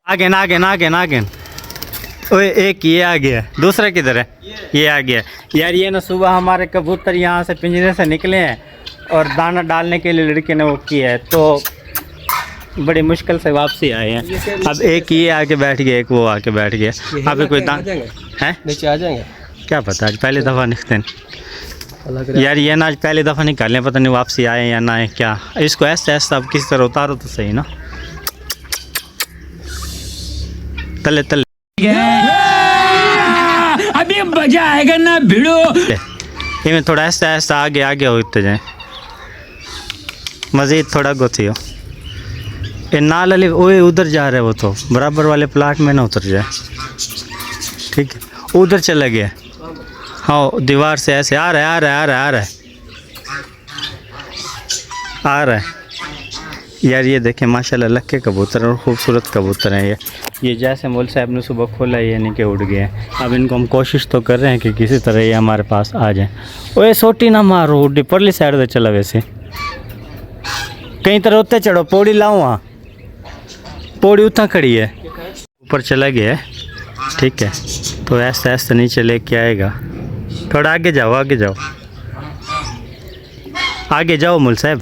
आगे नागिन नागिन नागिन। ओए एक ये आ गया, दूसरा किधर है? ये आ गया यार। ये ना सुबह हमारे कबूतर यहाँ से पिंजरे से निकले हैं और दाना डालने के लिए लड़के ने वो किया है, तो बड़ी मुश्किल से वापसी आए हैं। अब एक ये आके बैठ गया, एक वो आके बैठ गया। अभी कोई दाना है नीचे आ जाएंगे, क्या पता, आज पहली दफ़ा निकलते हैं यार। ये ना आज पहली दफ़ा निकालें, पता नहीं वापसी आए या ना है क्या। इसको ऐसा ऐसा अब किसी तरह उतारो तो सही ना, तले तले अभी मजा आएगा ना भिड़ो। ये थोड़ा ऐसा ऐसा आगे आगे होते जाए, मज़ीद थोड़ा गोती हो। ये नाल वाले ओए उधर जा रहे, वो तो बराबर वाले प्लाट में ना उतर जाए, ठीक है? उधर चला गया, हाँ दीवार से ऐसे आ रहा है आ रहा है आ रहा है आ रहा है आ रहा है यार। ये देखें माशाल्लाह लक्के कबूतर और ख़ूबसूरत कबूतर हैं ये जैसे मौल साहब ने सुबह खोला ये नहीं के उड़ गए हैं। अब इनको हम कोशिश तो कर रहे हैं कि किसी तरह ये हमारे पास आ जाएं। ओए सोटी ना मारो, उड्डी परली साइड से चला, वैसे कहीं तरह उत्ते चढ़ो, पौड़ी लाऊँ वहाँ, पौड़ी उतना खड़ी है, ऊपर चला गया है, ठीक है? तो ऐसे ऐसे नीचे लेके आएगा। थोड़ा आगे जाओ आगे जाओ आगे जाओ। मौल साहब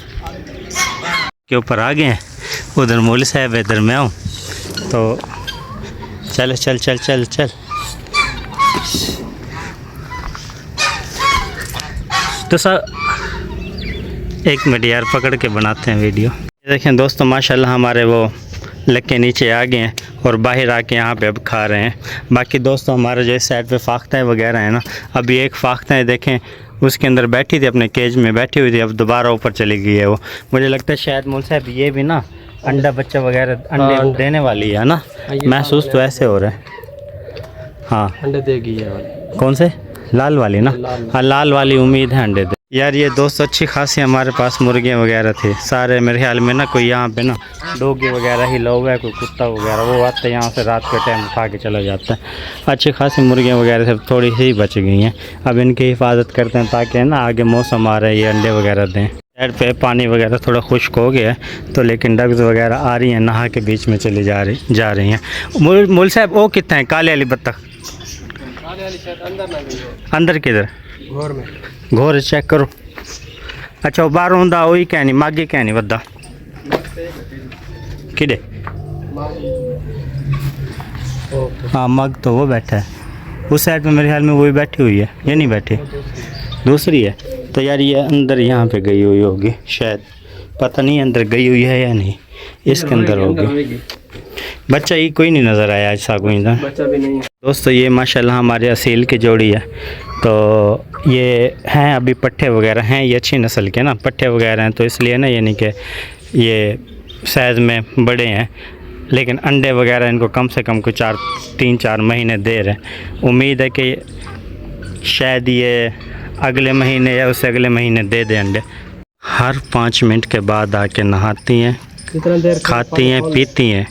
के ऊपर आ गए हैं, उधर मौल साहब है, इधर मैं हूँ, तो चल चल चल चल चल। तो सर एक मिनट यार, पकड़ के बनाते हैं वीडियो। देखें दोस्तों माशाल्लाह हमारे वो लक्के नीचे आ गए हैं और बाहर आके यहाँ पे अब खा रहे हैं। बाकी दोस्तों हमारे जो इस साइड पे फाख्ताएँ वगैरह हैं ना, अभी एक फाख्ताएँ देखें उसके अंदर बैठी थी, अपने केज में बैठी हुई थी, अब दोबारा ऊपर चली गई है वो। मुझे लगता है शायद मौल साहब ये भी ना अंडा बच्चा वगैरह अंडे देने वाली है ना, महसूस तो ऐसे हो रहा है। हाँ अंडे देगी ये वाली। कौन से? लाल वाली ना, हाँ लाल वाली उम्मीद है अंडे दे। यार ये दोस्त अच्छी खासी हमारे पास मुर्गियाँ वगैरह थी सारे, मेरे ख्याल में ना कोई यहाँ पे ना डोगी वगैरह ही लोग है, कोई कुत्ता वगैरह वो आते हैं यहाँ से रात के टाइम उठा के चला जाता है। अच्छी खासी मुर्गियाँ वगैरह सब थोड़ी ही बच गई हैं। अब इनकी हिफाजत करते हैं ताकि ना आगे मौसम आ रहा है ये अंडे वगैरह दें। साइड पे पानी वगैरह थोड़ा खुश्क हो गया है, तो लेकिन डग्स वगैरह आ रही हैं, नहा के बीच में चली जा रही हैं। मौल साहब वो कितना है काले वाली बत्तख? अंदर किधर? घोर में। घोर चेक करो। अच्छा वो बाहर होंदा वही कहनी मागे कहनी वद्दा किडे? हाँ मग तो वो बैठा है उस साइड में, मेरे ख्याल में वही बैठी हुई है, ये नहीं बैठी, दूसरी है। तो यार ये अंदर यहाँ पे गई हुई होगी शायद, पता नहीं अंदर गई हुई है या नहीं, इसके अंदर होगी। बच्चा ही कोई नहीं नज़र आया ऐसा कोई ना, बच्चा भी नहीं है। दोस्तों ये माशाल्लाह हमारे असील की जोड़ी है, तो ये हैं अभी पट्ठे वगैरह हैं, ये अच्छी नस्ल के ना पट्ठे वगैरह हैं, तो इसलिए ना ये नहीं कि ये साइज़ में बड़े हैं, लेकिन अंडे वगैरह इनको कम से कम कुछ 3-4 महीने दे रहे हैं। उम्मीद है कि शायद ये अगले महीने या उससे अगले महीने दे दें अंडे। हर 5 मिनट के बाद आके नहाती हैं, खाती हैं, पीती हैं,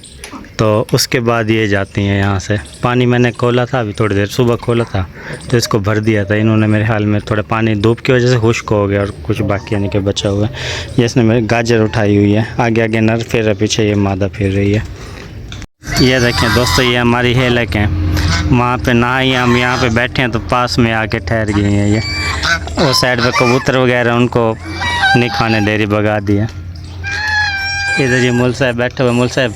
तो उसके बाद ये जाती हैं यहाँ से। पानी मैंने खोला था अभी थोड़ी देर, सुबह खोला था तो इसको भर दिया था इन्होंने, मेरे हाल में थोड़ा पानी धूप की वजह से खुश्क हो गया और कुछ बाकी यानी कि बचा हुआ है। ये इसने मेरे गाजर उठाई हुई है, आगे आगे नर फिर रहा, पीछे ये मादा फिर रही है। ये देखें दोस्तों ये हमारी हेलक हैं, वहाँ पे नहाई, हम यहाँ पे बैठे हैं तो पास में आके ठहर गई हैं। ये वो साइड पे कबूतर वगैरह उनको नहीं खाने दे रही, भगा दिया। इधर ये मौल साहब बैठे हुए। मौल साहब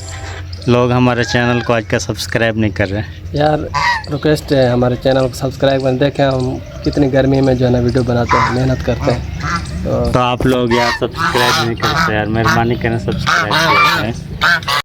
लोग हमारे चैनल को आज का सब्सक्राइब नहीं कर रहे हैं यार, रिक्वेस्ट है हमारे चैनल को सब्सक्राइब करें। देखें हम कितनी गर्मी में जो है ना वीडियो बनाते हैं, मेहनत करते हैं, तो आप लोग यार सब्सक्राइब नहीं करते यार, मेहरबानी करें सब्सक्राइब करें।